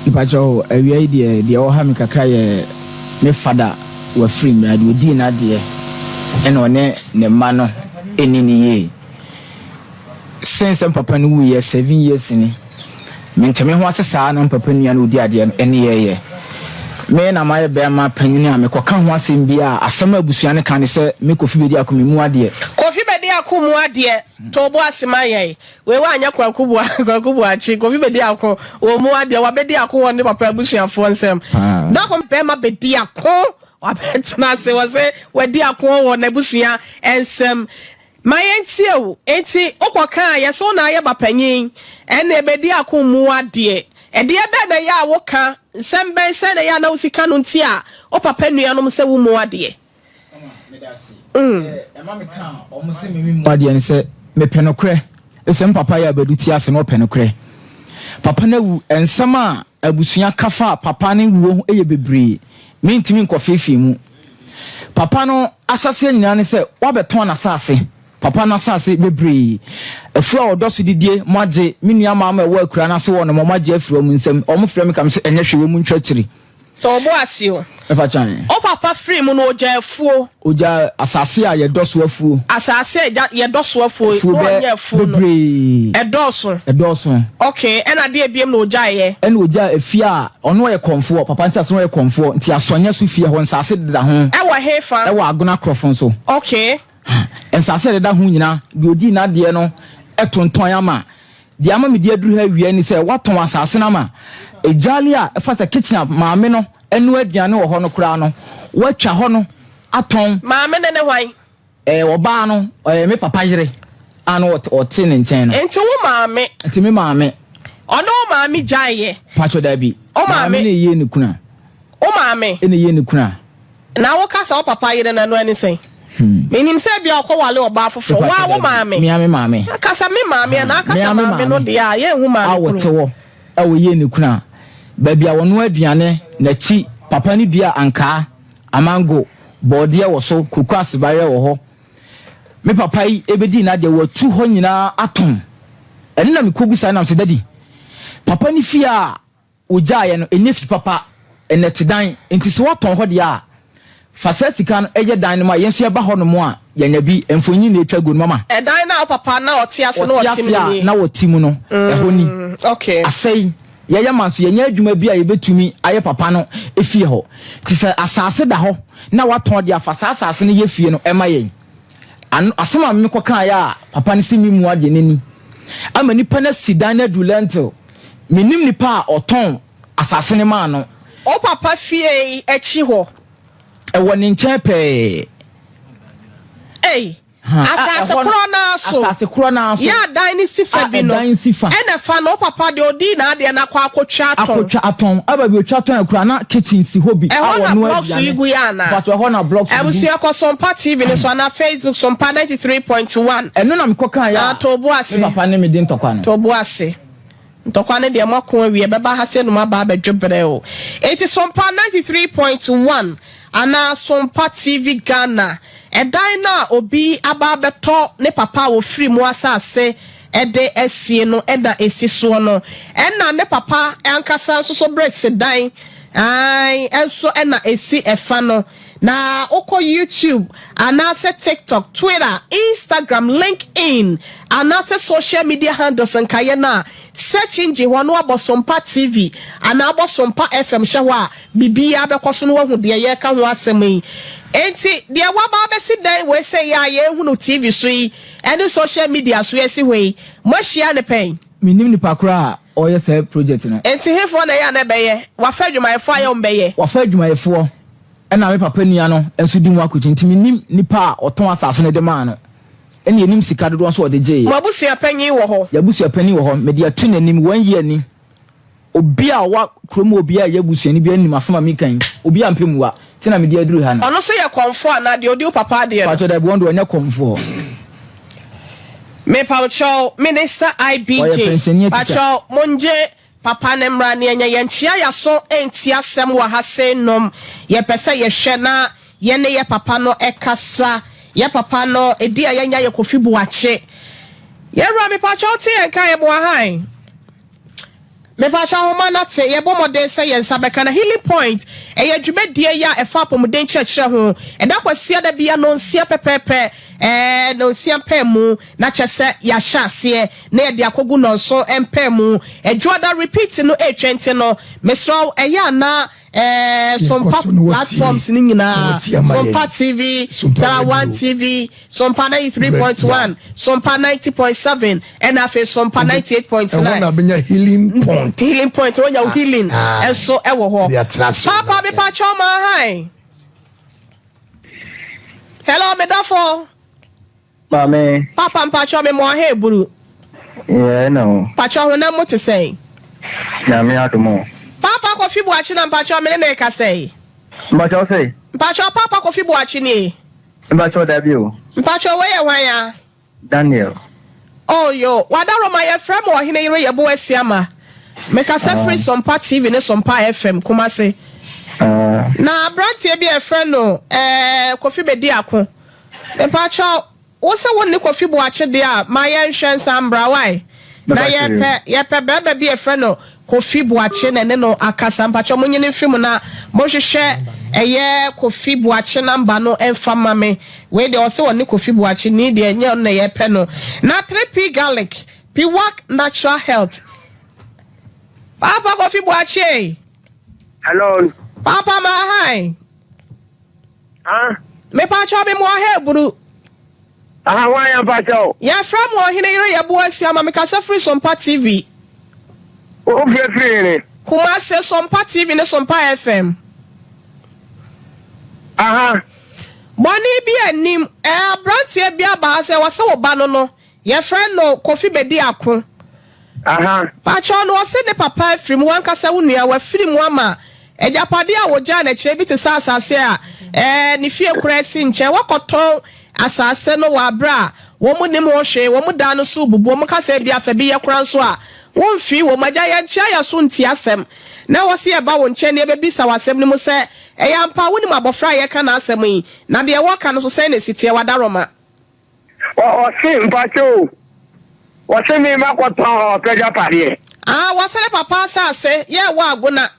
Ipacho awia de o ha me kakra ye me fada wa free me ade odi na de ene one ne ma no enini ye since papa no we 7 years ni me nteme ho asesa na papa nua no odi ade ene ye me na ma ye be ma panyini a me koka ho asem bia asem abusua ne kan se me Kofi Bediako me mu ade Kofi Bediako mu ade to bo asema ye we wa anya kwakubu achi Kofi Bediako wo mu ade wa Bediako won ne papa abusuafo nsem na ko be ma Bediako wa betna se wo se Bediako won abusua ensem mayentie o enti okoka ye so na ye bapanyin ene Bediako mu ade ede be na ya woka sembe se na ya na usika no ntia o papa nuanom se wo mu ade medasi ema me kan o mo se me mu ade ne se me penokre esem papa ya baduti ase no penokre papa na wu ensem a abusua kafa papa ne wo eye bebre me ntimi nkofefi mu papa no asase nyina ne se wa beton na sase papa na sase bebre afura odoso didie moage menua mama ewo akura na se wo no moage afura mu nsem o mo frɛ me kam se enye hwe mu ntwatiri to bo asio e pa chan o papa free mu no oja afuo oja asase a ye doso afuo asase ye doso afuo no ye afuo no edoso okay ena de ebiem no oja ye ena oja afia a ono ye konfo papa ntia so ye konfo ntia sonye so fie ho nsase deda ho e wa hefa e wa agona krofon so okay ensase deda ho nyina de odi na de no etonton ama de ama me de aduru ha wi ani se waton asase na ma ejali a efasa kitchen maame no enu aduane wo ho no kura no watwa ho no aton maame ne hwan wo ba no me papa yire anu ote ne nchen no enti wo maame enti me maame ono maame jaye pacho dabi o maame ne ye ne kuna o maame ene ye ne kuna na wo kasa wo papa yire na no ani sen menim se bia okowale oba fofo wa wo maame me maame akasa me maame na akasa maame no de a ye hu maame awote wo awo ye ne kuna ba bia wono aduane na chi papa ni dua anka amango bode wo so kuku asebare wo ho me papa yi ebedi na de watu ho nyina atom ene na me kobusa na se dadi papa ni fia oja ye no enefi papa enetedan enti se waton ho de a fasasika no eye dan no ma yenso eba ho no mo a yanya bi emfonyi na etwa go no mama edan na papa na ote ase na otimu ni na otimu no eho ni okay asai yaya manso yenya adwuma bi a yebetumi aye papa no efie ho ti se asase da ho na waton de afasa asase no ye fie no ema yen asema me kokan ya papa ne simi mu ade neni ama nipa na sidan na dulento minim nipa a oton asase ne ma no o papa fie echi ho ewo ne nche pe asase kro na so ya dan ni sifa bi no ena fa no papa de odi na ade na kwa akotwa aton aba bi otwa aton akura na kitchen si hobi awo no blocks igu ya na but we na blocks ebusu yakọ Sompa TV ni so na Facebook Sompa 93.1 eno na mkokan ya to bo ase papa ne me di ntokwa no to bo ase ntokwa ne de makon awie beba ha se no ma ba bedwebre o eti Sompa 93.1 ana Sompa TV Ghana edan na obi ababeto ne papa wo free mu asase ede esie no eda esi so no ena ne papa ankasa so break se dan ai enso ena esi efa no na oko YouTube anase TikTok Twitter Instagram LinkedIn anase social media handles nkaye na search engine hono abosompa TV ana abosompa FM hwa bibia bekoso no wahu de ye ka ho asemi enti de waba besi dan we say ya ye hu no TV so yi any social media so yesi hwe mohia ne pen minim ni pakra o ye say project no enti hefo na ya na beye wa fa dwumayefo ayo mbeye wa fa dwumayefo ena me papa nia no enso di mu akochi enti minim nipa oton asase ne de ma no ene enim sika dodo so de je mabusua panyin wo ho ya busua panyin wo ho me de atu nanim 1 year ni obi a wa kromo obi a ya busua ni bi anim asema mi kan obi a mpemwa tina me de aduru ha no ono so ye konfo na de odi papa de pacho da bondo anya konfo me paucho minister IBJ pacho monje papa ne mra ne anya yenchia ya so enti asem wa ha se nom ye pese ye hwe na ye ne ye papa no ekasa ye papa no edi ayanya ye Kofi buache ye ra me pacho ti enka ye bo han me pa cha ho ma na te ye bo modern say yen sabeka na healing point e dwumadie ya e fa pomodern church ho e da kwasia da bia no nsia pepepe no nsia pemu na chese ya hyase na ye de akogu no so empemu e joda repeat no 820 no mesro e ya na Sompa platforms ni nyina Sompa TV, Star 1 TV, Sompa 93.1, Sompa 90.7 and afi Sompa 98.9. Na benya healing point. Healing point when you healing and so e wo ho. Papa be pa choma hi. Hello Medafo. Mame. Papa mpa choma mo he buru. Yeah, no. Pa choma na mo te say. Na me atomo. Papa Kofi Buachi na mpacho me na ka say. Mpacho say. Mpacho Papa Kofi Buachi ni. Mpacho debut. Mpacho we ye wan ya? Daniel. Oh yo, wadaro ma ye frem wo hene yire ye bo asiama. Me ka say free Sompa TV ne Sompa FM kuma se. Na brantie bi e friend no Kofi Bediako. Mpacho wo se won ni Kofi Buachi de a ma ye nhwensa mbra why? Na ye pe bebe bi e friend no Kofi Buachi na ne no akasa mpacho munyene film na mo hwehwe eye Kofi Buachi number no emfa mame we de o se woni Kofi Buachi ni de enye na ye pe no na 3P garlic P-Work natural health. Papa Kofi Buachi. Hello. Papa ma hi. Me pacho be mo he buru. Why am pacho? Ya from wo hine yire ye bo asia ma me ka se free Sompa TV. O free. Kuma se Sompa TV ne Sompa FM. Money bi anim brantie bi aba se wase wo ba no ye friend no Kofi Bediako. Pacho no se ne papa free mu wanka se wonua wa free mu ama ejapade a wo ja na kire bi te sa asase a ni fie kura si nche wakoton asase no wa bra wo mu nim ho hwe wo mu da no so bubu mo ka se bi afa bi ye kura so a won fi wo maja ya nche ya so nti asem na wo se e ba wo nche ne be bisa wasem ni mu se e ya mpa woni mabofra ye ka na asem yi na de wo ka no so se na sitie wadaroma o se mpacho o se mi makoton peja pare wo se papa asase ye wo aguna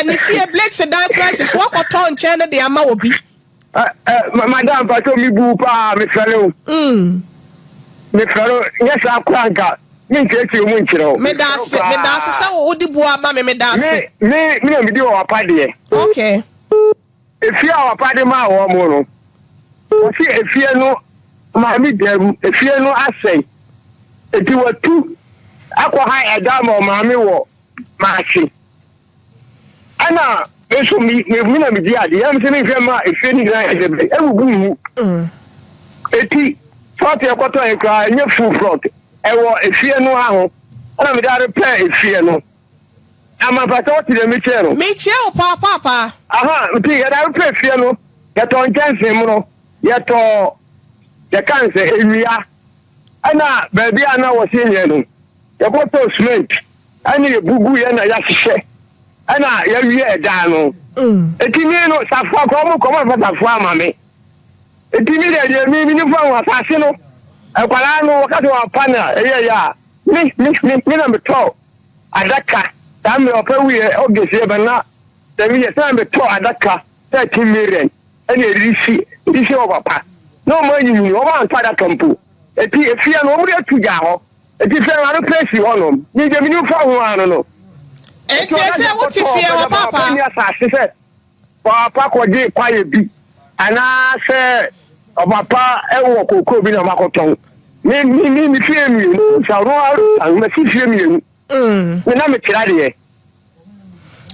ni fie blake se dan crisis wakoton nche ne de ama obi madam pacho mi bu pa mi fere mi fere yes akwanka mi nchechi mu nchiro me dase sa wo di bu ama me dase me di o pa de okay efia o pa de ma wo mo no o si efie no ma mi deru efie no asai eti watu akwa ha eda ma mi wo ma chi ana eso mi na mi di ade yam se mi hwe ma efie ni gran ebe ewugu mu eti fort ekoto ekra nye full front ewo efie no aho ana mi dare pe efie no ama pata o ti de mi chero mi tie o papa ti ya dare pe efie no ya to njanse mu no ya to ya kanse ewia ana baby ana wo sinye no ya ko to cement ani bugu ya na ya hye ana ya wie eda no etimi no safo ko mo safo amame etimi de mi ni fo wa asase no ekwala no wakati wa pana ya mi na meto adaka tam me opa wie ogese be na dem ye tam meto adaka 30 million ene risi o papa no mo anyi o ma ntada kampu eti efia no mo de tuja ho eti fe na no place ho no ni de mi ni fo ho ano no eti ese wo ti fie wa papa ni asase se papa ko je kwaye bi ana se o papa ewo kokoro bi na makoton ni fie mi sa ro aru ma si fie mi ni na me kira de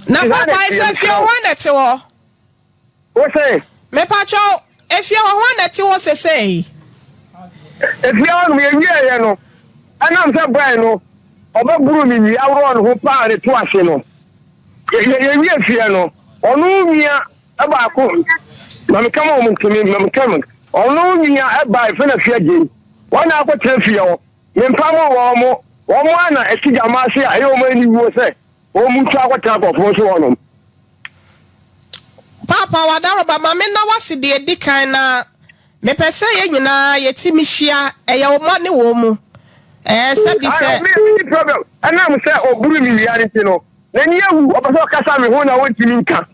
na papa ise fie ho na te wo o se me pacho efie ho na te wo sesei efie ho me wie no ana am se boy no oba buru mi awro no ho pa re to ase no ye wie fie no onu mia aba ko na me kama mo ntumi na me kama onu mia aba ife na fie je wana ko trafie o me mpamo wo mo ana esija ma se ayo mo ni wo se o mu twa ko tra ko fo so wono papa wadaroba ma me na wase de edikan na me pese ye nyina yetimi hia eye wo ma ne wo mu Sabi say me problem. And I'm say oburu mi reality no. Then you obaso kasa me ho na won timi nka.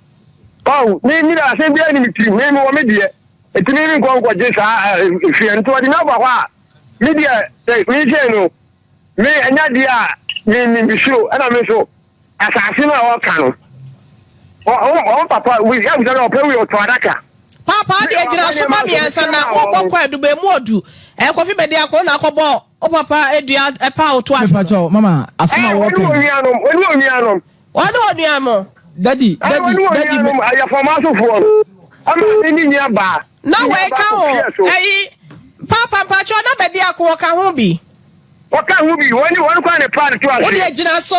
Oh, ni na say bia ni mi tiri me mo me de. Etimi ni nko je sa ifie nto di na ba kwa. Me de me je no. Me anya dia me show and me show. Asase na o ka no. Oh papa we have to pay we to adaka. Papa de ejina so ma mi ansa na obokọ edube mu odu. Kofi Bediako na akobo o papa edua epa oto ase. Pacho mama asema wo kan. Wani onuamo. Daddy I formato for. I'm in your bar. Na we ka ho. Papa Pacho na Bediako ka ho bi. What can we be when you want to part to us? What de ejina so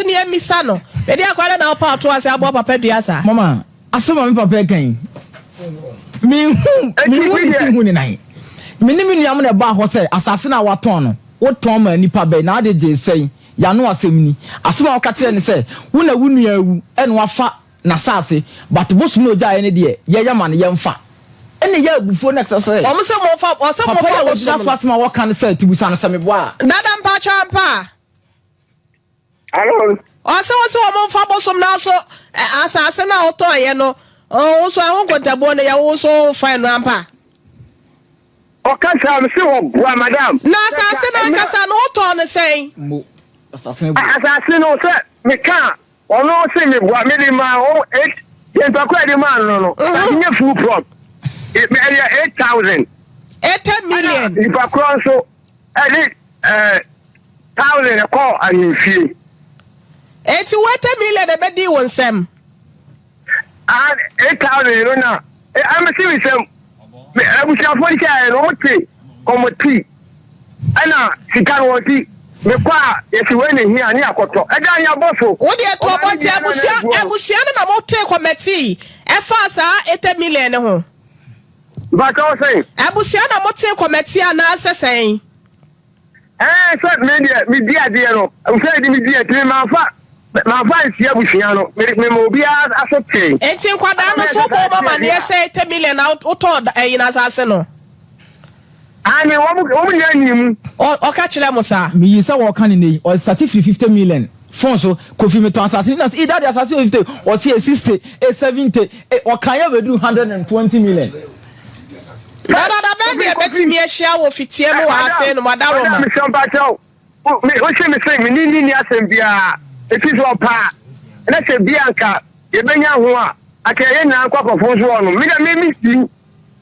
ni emisa no. Bediako na opa oto ase abo papa dua sa. Mama asema me papa kan. Me hu ni nai. Minimi nuam na ba ho say asase na waton no woton ma nipa be na ade je sei ya no asemni asema wo ka kire ne say wo na wo nua awu ene wafa na sase but bosu no ja ene de ye yama ne yemfa ene ya abufo next say o mo se mo fa bosu na fa asema wo kan say tibusa no se me boa dada mpa champa hello o se wo mo fa bosu na so asase na oto ye no o so ahun kontabo ne ya wo so fine no ampa. Okasa am se wo boa madam. Na asase na kasa no to no sei. Asase no se me kan ono se me boa me di ma o 8 yen to kwa di ma no. Nye full prop. Me area 8,000. 8 million. If I cross so 1,000 ko anfie. 80 million e be di won sem. And 8,000 you know na. I'm see some I shall for the committee. Ana sika woti me kwa yesi we here ani akoto e dan ya boso wo de to oboti abusia na mo take committee e fa sa 8 million ho but I say abusia na mo take committee na asesen so media de no o say di media ti ma fa isi abusia no me mo bia asopte enti nkwada no so bo mama na say 8 million out to na asase no ani wo nya nim o ka kire mo sa me yisa wo kan ni o certificate 50 million phone so Kofi me to assassin na either the assassin 50 or say 60 70 o kan ya bedu 120 million dada be be betimi ehia wo fitie mu wa ase no madaro ma me Sompa tell me o se me say me ni asem bia it is all pa na se bianca e benya ho a akaye na akwa so no me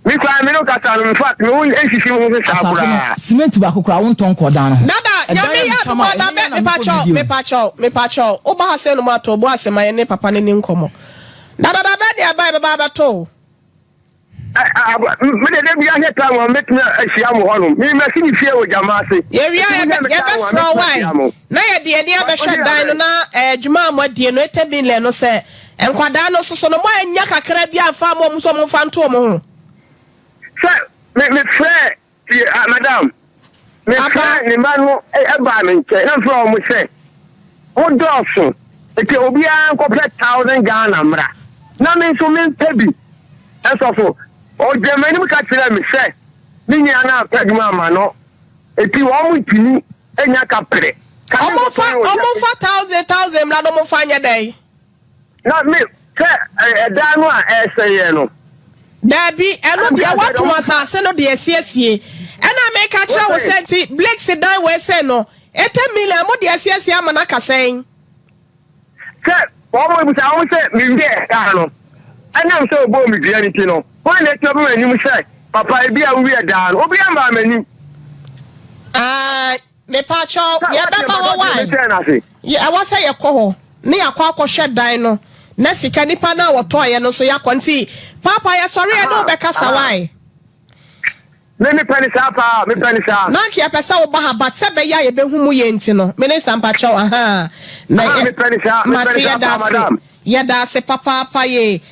mi kwa me no kata no in fact me won ehihim ho se sabura cement ba kokora won ton kodan no dada nyame ya do da be me pacho o ba hase no ma to bo ase ma ne papa ne Nkomo dada be dia ba to me de bia he ta mo metna ahia mo ho no me ma sini fie o jama ase ye wi ya be from why na ye de be hwe dan no na adwuma amodie no 8 million no se enkwada no so no mo anya kakra bia fa mo so mo fa nto mo ho me frère madame me frère ni manu e ba me nche na from mo se o doso eke obi an ko 1,000 Ghana mra na me so me pebi eso o de me ni ka tire me se ni nya na peduma ma no eti wo mu tini enya ka pre omo fa 1,000 mra no mo fa nya dai na me se da no a eseye no Dabi eno dia watu asase no de asiesie ena me ka kira wo senti Blake se dan we se no 8 million mo de asiesie ama na kasen se wo mo bi sa wo se mi de ka no ena so obo mi dia ni ti no wo na ti obo ani mu se papa e bia wi da no obi amba mani me pa cho ye baba wo why ye awa se ye ko ho ne yakwa akwohwe dan no na sika nipa na woto ye no so yakwanti papa ya sori e do be kasa why me penisa pa me penisa na ki apesa wo ba ha but se be ya ye be hu mu ye nti no minister mpacho aha na me penisa ya da se papa ye